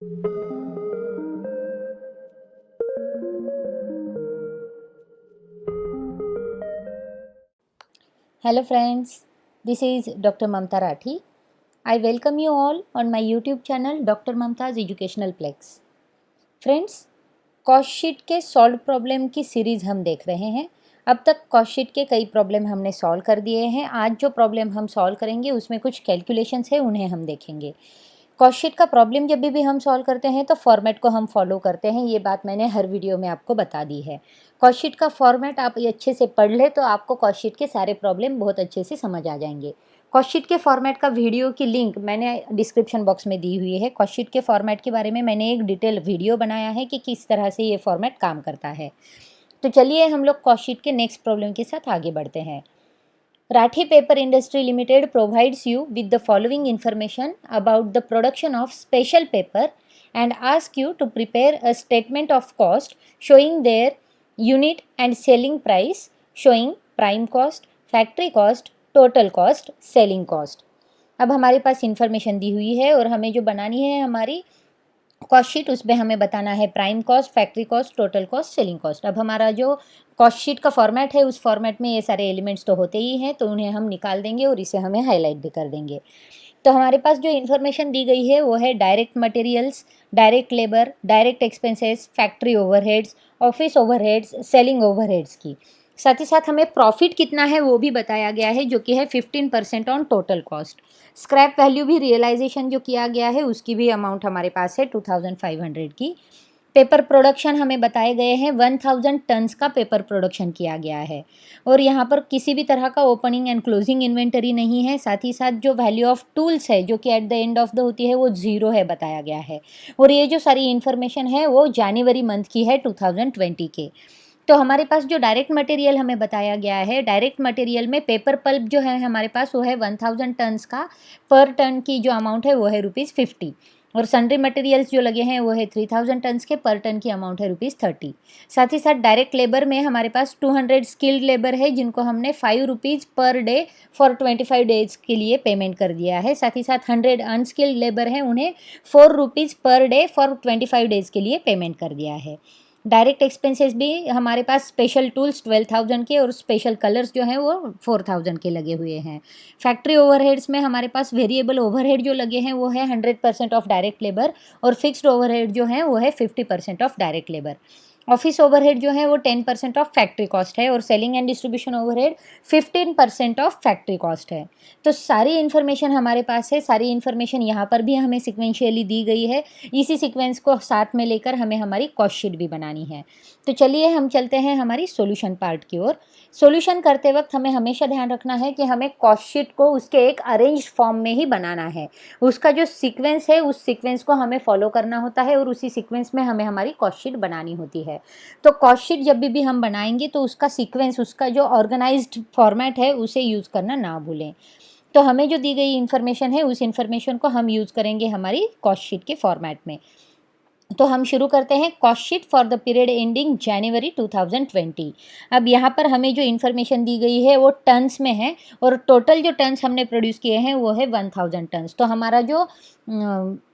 Hello friends, this is Dr. Mamta Rathi. I welcome you all on my YouTube channel Dr. Mamta's Educational Plex. Friends, cost sheet के solve problem की series हम देख रहे हैं। अब तक cost sheet के कई प्रॉब्लम हमने सॉल्व कर दिए हैं। आज जो प्रॉब्लम हम सॉल्व करेंगे उसमें कुछ कैलकुलेशंस है, उन्हें हम देखेंगे। कॉस्ट शीट का प्रॉब्लम जब भी हम सॉल्व करते हैं तो फॉर्मेट को हम फॉलो करते हैं, ये बात मैंने हर वीडियो में आपको बता दी है। कॉस्ट शीट का फॉर्मेट आप अच्छे से पढ़ ले तो आपको कॉस्ट शीट के सारे प्रॉब्लम बहुत अच्छे से समझ आ जाएंगे। कॉस्ट शीट के फॉर्मेट का वीडियो की लिंक मैंने डिस्क्रिप्शन बॉक्स में दी हुई है। कॉस्ट शीट के फॉर्मेट के बारे में मैंने एक डिटेल वीडियो बनाया है कि किस तरह से ये फॉर्मेट काम करता है। तो चलिए हम लोग कॉस्ट शीट के नेक्स्ट प्रॉब्लम के साथ आगे बढ़ते हैं। Rathi Paper Industry Limited provides you with the following information about the production of special paper and ask you to prepare a statement of cost showing their unit and selling price, showing prime cost, factory cost, total cost, selling cost। अब हमारे पास information दी हुई है और हमें जो बनानी है हमारी कॉस्ट शीट, उसमें हमें बताना है prime cost, factory cost, total cost, selling cost. अब हमारा जो कॉस्ट शीट का फॉर्मेट है उस फॉर्मेट में ये सारे एलिमेंट्स तो होते ही हैं, तो उन्हें हम निकाल देंगे और इसे हमें हाईलाइट भी कर देंगे। तो हमारे पास जो इन्फॉर्मेशन दी गई है वो है direct materials, direct labour, direct expenses, factory overheads, office overheads, selling overheads की। साथ ही साथ हमें प्रॉफिट कितना है वो भी बताया गया है, जो कि है 15% on total cost. Scrap value भी रियलाइजेशन जो किया गया है उसकी भी अमाउंट हमारे पास है 2500 की। पेपर प्रोडक्शन हमें बताए गए हैं 1000 टन्स का पेपर प्रोडक्शन किया गया है और यहाँ पर किसी भी तरह का ओपनिंग एंड क्लोजिंग इन्वेंटरी नहीं है। साथ ही साथ जो वैल्यू ऑफ टूल्स है जो कि at the end of the होती है वो 0 है बताया गया है। और ये जो सारी इन्फॉर्मेशन है वो जनवरी मंथ की है 2020 के। तो हमारे पास जो डायरेक्ट मटेरियल हमें बताया गया है, डायरेक्ट मटेरियल में पेपर पल्प जो है हमारे पास वो है 1000 टन्स का, पर टन की जो अमाउंट है वो है ₹50 और सन्ड्री मटेरियल्स जो लगे हैं वो है 3000 टन्स के, पर टन की अमाउंट है ₹30। साथ ही साथ डायरेक्ट लेबर में हमारे पास 200 स्किल्ड लेबर है जिनको हमने ₹5 पर डे फॉर 25 डेज के लिए पेमेंट कर दिया है। साथ ही साथ 100 अनस्किल्ड लेबर हैं, उन्हें ₹4 पर डे फॉर 25 डेज के लिए पेमेंट कर दिया है। डायरेक्ट एक्सपेंसेस भी हमारे पास स्पेशल टूल्स 12,000 के और स्पेशल कलर्स जो हैं वो 4,000 के लगे हुए हैं। फैक्ट्री ओवरहेड्स में हमारे पास वेरिएबल ओवरहेड जो लगे हैं वो है 100% ऑफ डायरेक्ट लेबर और फिक्स्ड ओवरहेड जो है वो है 50% of direct labour. Office overhead जो है वो 10% ऑफ फैक्ट्री कॉस्ट है और selling and distribution overhead 15% of factory cost है। तो सारी इन्फॉर्मेशन हमारे पास है, सारी इन्फॉर्मेशन यहाँ पर भी हमें सिक्वेंशियली दी गई है। इसी सीक्वेंस को साथ में लेकर हमें हमारी कॉस्ट शीट भी बनानी है। तो चलिए हम चलते हैं हमारी सॉल्यूशन पार्ट की ओर। सॉल्यूशन करते वक्त हमें हमेशा ध्यान रखना है कि हमें कॉस्ट शीट को उसके एक अरेंज्ड फॉर्म में ही बनाना है। उसका जो सीक्वेंस है उस सीक्वेंस को हमें फॉलो करना होता है और उसी सीक्वेंस में हमें हमारी कॉस्ट शीट बनानी होती है। तो कॉस्ट शीट जब भी हम बनाएंगे तो उसका सीक्वेंस, उसका जो ऑर्गेनाइज्ड फॉर्मेट है उसे यूज़ करना ना भूलें। तो हमें जो दी गई इन्फॉर्मेशन है उस इन्फॉर्मेशन को हम यूज़ करेंगे हमारी कॉस्ट शीट के फॉर्मेट में। तो हम शुरू करते हैं cost sheet for the period ending January 2020। अब यहाँ पर हमें जो इन्फॉर्मेशन दी गई है वो टन्स में है और टोटल जो टन्स हमने प्रोड्यूस किए हैं वो है 1000 टन्स। तो हमारा जो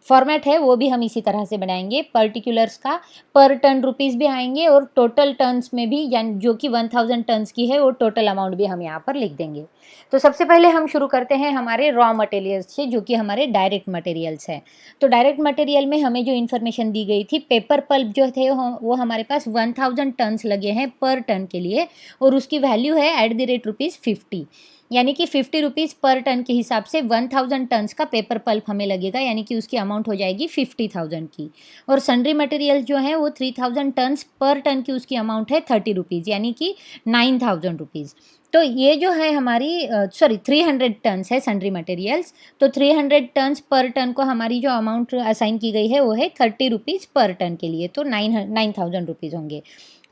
फॉर्मेट है वो भी हम इसी तरह से बनाएंगे। पर्टिकुलर्स का पर टन रुपीज़ भी आएंगे और टोटल टन्स में भी, यानी जो कि 1000 टन्स की है वो टोटल अमाउंट भी हम यहाँ पर लिख देंगे। तो सबसे पहले हम शुरू करते हैं हमारे रॉ मटेरियल्स से, जो कि हमारे डायरेक्ट मटेरियल्स हैं। तो डायरेक्ट मटेरियल में हमें जो इन्फॉर्मेशन दी गई थी, पेपर पल्प जो थे वो हमारे पास 1000 टन्स लगे हैं पर टन के लिए और उसकी वैल्यू है @50, यानी कि ₹50 पर टन के हिसाब से 1000 टन्स का पेपर पल्प हमें लगेगा, यानी कि उसकी अमाउंट हो जाएगी 50,000 की। और सन्ड्री मटेरियल्स जो हैं वो 3000 टन्स पर टन की उसकी अमाउंट है ₹30, यानी कि ₹9000। तो ये जो है हमारी 300 टन्स है सन्ड्री मटेरियल्स। तो 300 टन्स पर टन को हमारी जो अमाउंट असाइन की गई है वो है ₹30 पर टन के लिए, तो 9000 रुपीज़ होंगे।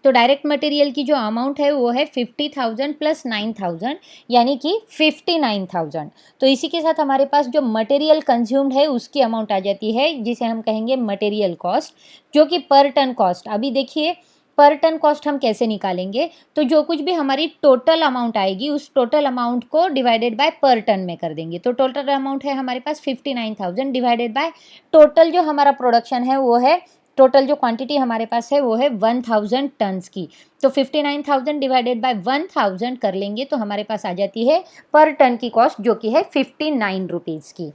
तो डायरेक्ट मटेरियल की जो अमाउंट है वो है 50,000 प्लस 9000, यानी कि 59,000। तो इसी के साथ हमारे पास जो मटेरियल कंज्यूम्ड है उसकी अमाउंट आ जाती है, जिसे हम कहेंगे मटेरियल कॉस्ट, जो कि पर टन कॉस्ट। अभी देखिए पर टन कॉस्ट हम कैसे निकालेंगे, तो जो कुछ भी हमारी टोटल अमाउंट आएगी उस टोटल अमाउंट को डिवाइडेड बाय पर टन में कर देंगे। तो टोटल अमाउंट है हमारे पास 59,000 डिवाइडेड बाय टोटल जो हमारा प्रोडक्शन है वो है, टोटल जो क्वांटिटी हमारे पास है वो है 1000 टन्स की। तो 59,000 डिवाइडेड बाय 1000 कर लेंगे तो हमारे पास आ जाती है पर टन की कॉस्ट जो कि है 59 रुपीज़ की।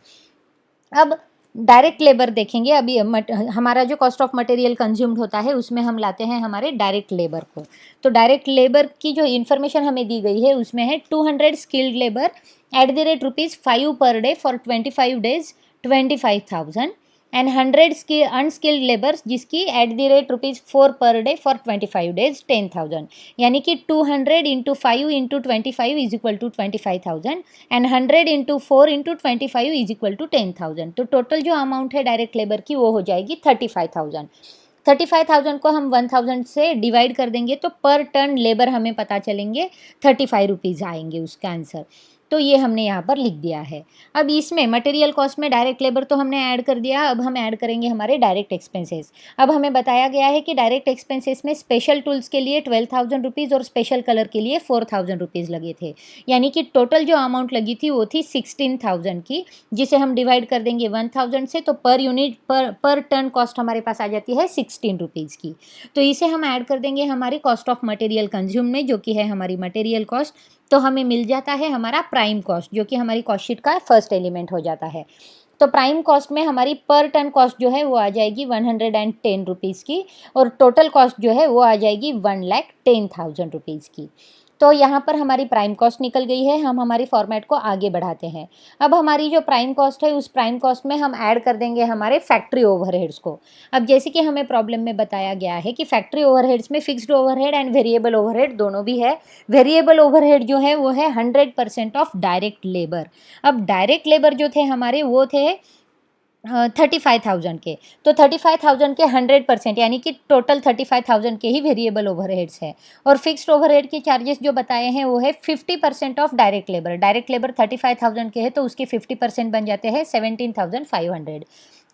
अब डायरेक्ट लेबर देखेंगे। अभी हमारा जो कॉस्ट ऑफ मटेरियल कंज्यूम्ड होता है उसमें हम लाते हैं हमारे डायरेक्ट लेबर को। तो डायरेक्ट लेबर की जो इन्फॉर्मेशन हमें दी गई है उसमें है 200 skilled labour at the rate ₹5 per day for 25 days 25,000 and 100 unskilled labours जिसकी at the rate ₹4 per day for 25 days 10,000, यानी कि 200 into 5 into 25 is equal to 25,000 and 100 into 4 into 25 is equal to 10,000। तो total जो amount है direct labour की वो हो जाएगी 35,000। 35,000 को हम 1000 से डिवाइड कर देंगे तो पर टन लेबर हमें पता चलेंगे 35 रुपीज़ आएंगे उसका आंसर। तो ये हमने यहाँ पर लिख दिया है। अब इसमें मटेरियल कॉस्ट में डायरेक्ट लेबर तो हमने ऐड कर दिया, अब हम ऐड करेंगे हमारे डायरेक्ट एक्सपेंसेस। अब हमें बताया गया है कि डायरेक्ट एक्सपेंसेस में स्पेशल टूल्स के लिए 12,000 रुपीज़ और स्पेशल कलर के लिए 4,000 रुपीज़ लगे थे, यानी कि टोटल जो अमाउंट लगी थी वो थी 16,000 की, जिसे हम डिवाइड कर देंगे 1000 से तो पर यूनिट पर टन कॉस्ट हमारे पास आ जाती है 16 रुपीज़ की। तो इसे हम ऐड कर देंगे हमारी कॉस्ट ऑफ मटेरियल कंज्यूम में जो कि है हमारी मटेरियल कॉस्ट। तो हमें मिल जाता है हमारा प्राइम कॉस्ट जो कि हमारी कॉस्ट शीट का फर्स्ट एलिमेंट हो जाता है। तो प्राइम कॉस्ट में हमारी पर टन कॉस्ट जो है वो आ जाएगी 110 रुपीज़ की और टोटल कॉस्ट जो है वो आ जाएगी 1,10,000 रुपीज़ की। तो यहाँ पर हमारी प्राइम कॉस्ट निकल गई है। हम हमारी फॉर्मेट को आगे बढ़ाते हैं। अब हमारी जो प्राइम कॉस्ट है उस प्राइम कॉस्ट में हम ऐड कर देंगे हमारे फैक्ट्री ओवरहेड्स को। अब जैसे कि हमें प्रॉब्लम में बताया गया है कि फैक्ट्री ओवरहेड्स में fixed overhead and variable overhead दोनों भी है। वेरिएबल ओवरहेड जो है वो है 100% ऑफ डायरेक्ट लेबर। अब डायरेक्ट लेबर जो थे हमारे वो थे 35,000 के। तो 35,000 के 100% यानी कि टोटल 35,000 के ही वेरिएबल ओवरहेड्स है और फिक्स्ड ओवरहेड के चार्जेस जो बताए हैं वो है 50% of direct labour. Direct labour 35,000 के है तो उसके 50% बन जाते हैं 17,500।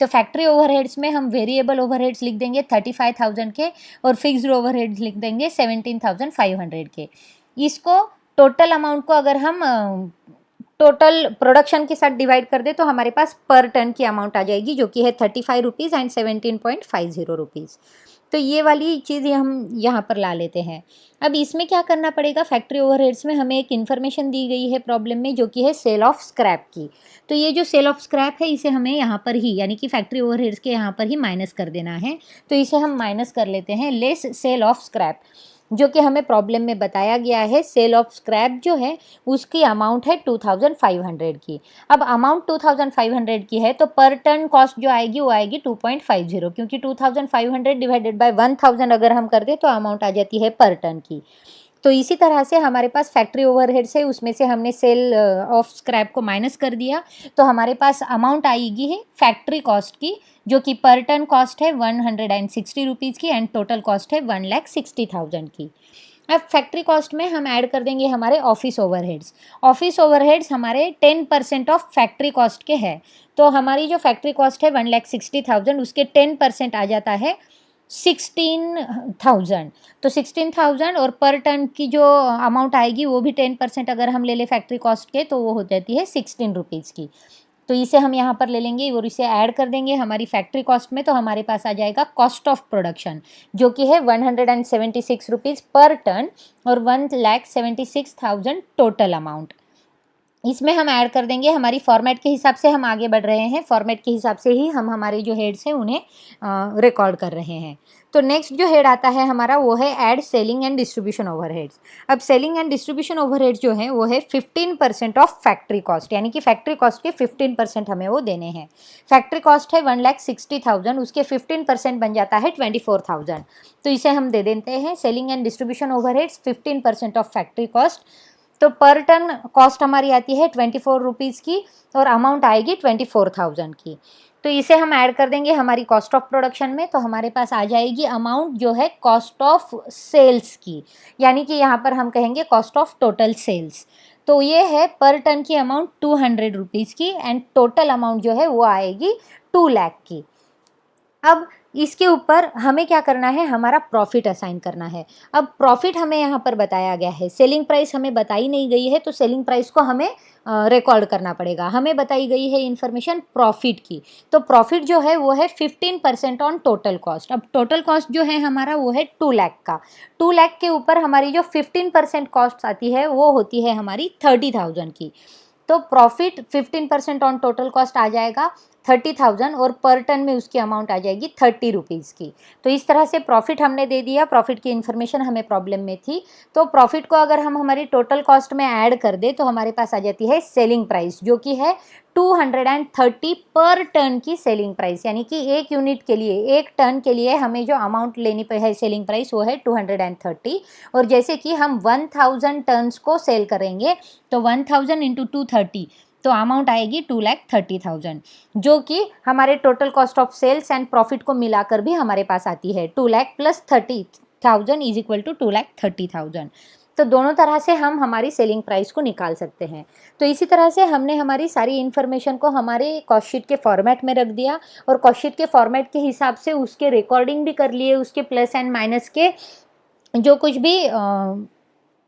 तो फैक्ट्री ओवरहेड्स में हम वेरिएबल ओवरहेड्स लिख देंगे 35,000 के और फिक्स्ड ओवरहेड्स लिख देंगे 17,500 के। इसको टोटल अमाउंट को अगर हम टोटल प्रोडक्शन के साथ डिवाइड कर दे तो हमारे पास पर टन की अमाउंट आ जाएगी जो कि है 35 रुपीज़ एंड 17.50 रुपीज़। तो ये वाली चीज़ हम यहाँ पर ला लेते हैं। अब इसमें क्या करना पड़ेगा, फैक्ट्री ओवरहेड्स में हमें एक इन्फॉर्मेशन दी गई है प्रॉब्लम में जो कि है सेल ऑफ स्क्रैप की। तो ये जो सेल ऑफ स्क्रैप है इसे हमें यहाँ पर ही यानी कि फैक्ट्री ओवरहेड्स के यहाँ पर ही माइनस कर देना है। तो इसे हम माइनस कर लेते हैं लेस सेल ऑफ स्क्रैप जो कि हमें प्रॉब्लम में बताया गया है। सेल ऑफ स्क्रैप जो है उसकी अमाउंट है 2500 की। अब अमाउंट 2500 की है तो पर टन कॉस्ट जो आएगी वो आएगी 2.50 क्योंकि 2500 डिवाइडेड बाय 1000 अगर हम कर दें तो अमाउंट आ जाती है पर टन की। तो इसी तरह से हमारे पास फैक्ट्री ओवरहेड्स है उसमें से हमने सेल ऑफ स्क्रैप को माइनस कर दिया तो हमारे पास अमाउंट आएगी है फैक्ट्री कॉस्ट की जो कि पर टन कॉस्ट है 160 रुपीज़ की एंड टोटल कॉस्ट है 1,60,000 की। अब फैक्ट्री कॉस्ट में हम ऐड कर देंगे हमारे ऑफिस ओवरहेड्स। ऑफिस ओवरहेड्स हमारे 10% ऑफ फैक्ट्री कॉस्ट के हैं। तो हमारी जो फैक्ट्री कॉस्ट है 1,60,000 उसके 10% आ जाता है 16,000। तो 16,000 और पर टन की जो अमाउंट आएगी वो भी 10% अगर हम ले लें फैक्ट्री कॉस्ट के तो वो हो जाती है 16 रुपीज़ की। तो इसे हम यहाँ पर ले लेंगे और इसे ऐड कर देंगे हमारी फैक्ट्री कॉस्ट में तो हमारे पास आ जाएगा कॉस्ट ऑफ प्रोडक्शन जो कि है 176 रुपीज़ पर टन और 1,76,000 टोटल अमाउंट। इसमें हम ऐड कर देंगे हमारी फॉर्मेट के हिसाब से हम आगे बढ़ रहे हैं। फॉर्मेट के हिसाब से ही हम हमारे जो हेड्स हैं उन्हें रिकॉर्ड कर रहे हैं। तो नेक्स्ट जो हेड आता है हमारा वो है add selling and distribution overheads. अब सेलिंग एंड डिस्ट्रीब्यूशन ओवरहेड्स जो है वो है 15% ऑफ फैक्ट्री कॉस्ट यानी कि फैक्ट्री कॉस्ट के 15% हमें वो देने हैं। फैक्ट्री कॉस्ट है 1,60,000 उसके 15% बन जाता है 24,000। तो इसे हम दे देते हैं selling and distribution overheads 15% of factory cost. तो पर टन कॉस्ट हमारी आती है 24 रुपीज़ की और अमाउंट आएगी 24,000 की। तो इसे हम ऐड कर देंगे हमारी कॉस्ट ऑफ प्रोडक्शन में तो हमारे पास आ जाएगी अमाउंट जो है कॉस्ट ऑफ सेल्स की, यानी कि यहाँ पर हम कहेंगे कॉस्ट ऑफ टोटल सेल्स। तो ये है पर टन की अमाउंट 200 रुपीज़ की एंड टोटल अमाउंट जो है वो आएगी 2 लाख की। अब इसके ऊपर हमें क्या करना है, हमारा प्रॉफिट असाइन करना है। अब प्रॉफिट हमें यहाँ पर बताया गया है, सेलिंग प्राइस हमें बताई नहीं गई है, तो सेलिंग प्राइस को हमें रिकॉर्ड करना पड़ेगा। हमें बताई गई है इन्फॉर्मेशन प्रॉफिट की, तो प्रॉफिट जो है वो है 15% ऑन टोटल कॉस्ट। अब टोटल कॉस्ट जो है हमारा वो है 2 लाख का। 2 लाख के ऊपर हमारी जो 15% कॉस्ट आती है वो होती है हमारी 30,000 की। तो प्रॉफिट 15% ऑन टोटल कॉस्ट आ जाएगा 30,000 और पर टन में उसकी अमाउंट आ जाएगी 30 रुपीज़ की। तो इस तरह से प्रॉफिट हमने दे दिया, प्रॉफिट की इन्फॉर्मेशन हमें प्रॉब्लम में थी। तो प्रॉफिट को अगर हम हमारी टोटल कॉस्ट में ऐड कर दे तो हमारे पास आ जाती है सेलिंग प्राइस, जो कि है 230 पर टन की सेलिंग प्राइस, यानी कि एक यूनिट के लिए, एक टन के लिए हमें जो अमाउंट लेनी है सेलिंग प्राइस वो है 230। और जैसे कि हम 1000 टन्स को सेल करेंगे तो 1000 इंटू 230 तो अमाउंट आएगी 2,30,000, जो कि हमारे total cost of sales and profit को मिलाकर भी हमारे पास आती है। 2 lakh plus 30,000 is equal to 2,30,000। तो दोनों तरह से हम हमारी सेलिंग प्राइस को निकाल सकते हैं। तो इसी तरह से हमने हमारी सारी इन्फॉर्मेशन को हमारे कॉस्ट शीट के फॉर्मेट में रख दिया, और कॉस्ट शीट के फॉर्मेट के हिसाब से उसके रिकॉर्डिंग भी कर लिए, उसके प्लस एंड माइनस के जो कुछ भी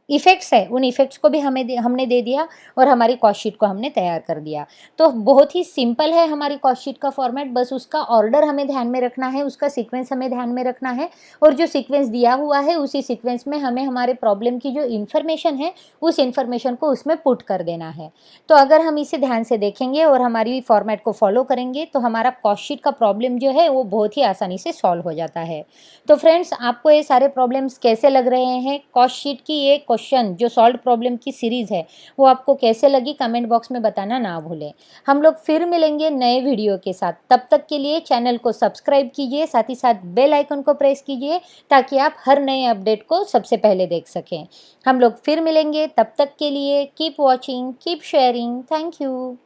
इफ़ेक्ट्स है उन इफ़ेक्ट्स को भी हमने दे दिया, और हमारी कॉस्ट शीट को हमने तैयार कर दिया। तो बहुत ही सिंपल है हमारी कॉस्ट शीट का फॉर्मेट, बस उसका ऑर्डर हमें ध्यान में रखना है, उसका सीक्वेंस हमें ध्यान में रखना है, और जो सीक्वेंस दिया हुआ है उसी सीक्वेंस में हमें हमारे प्रॉब्लम की जो इन्फॉर्मेशन है उस इन्फॉर्मेशन को उसमें पुट कर देना है। तो अगर हम इसे ध्यान से देखेंगे और हमारी फॉर्मेट को फॉलो करेंगे तो हमारा कॉस्ट शीट का प्रॉब्लम जो है वो बहुत ही आसानी से सॉल्व हो जाता है। तो फ्रेंड्स, आपको ये सारे प्रॉब्लम्स कैसे लग रहे हैं, कॉस्ट शीट की ये क्वेश्चन जो सॉल्व प्रॉब्लम की सीरीज़ है वो आपको कैसे लगी, कमेंट बॉक्स में बताना ना भूलें। हम लोग फिर मिलेंगे नए वीडियो के साथ, तब तक के लिए चैनल को सब्सक्राइब कीजिए, साथ ही साथ बेल आइकन को प्रेस कीजिए ताकि आप हर नए अपडेट को सबसे पहले देख सकें। हम लोग फिर मिलेंगे, तब तक के लिए keep watching, keep sharing, thank you.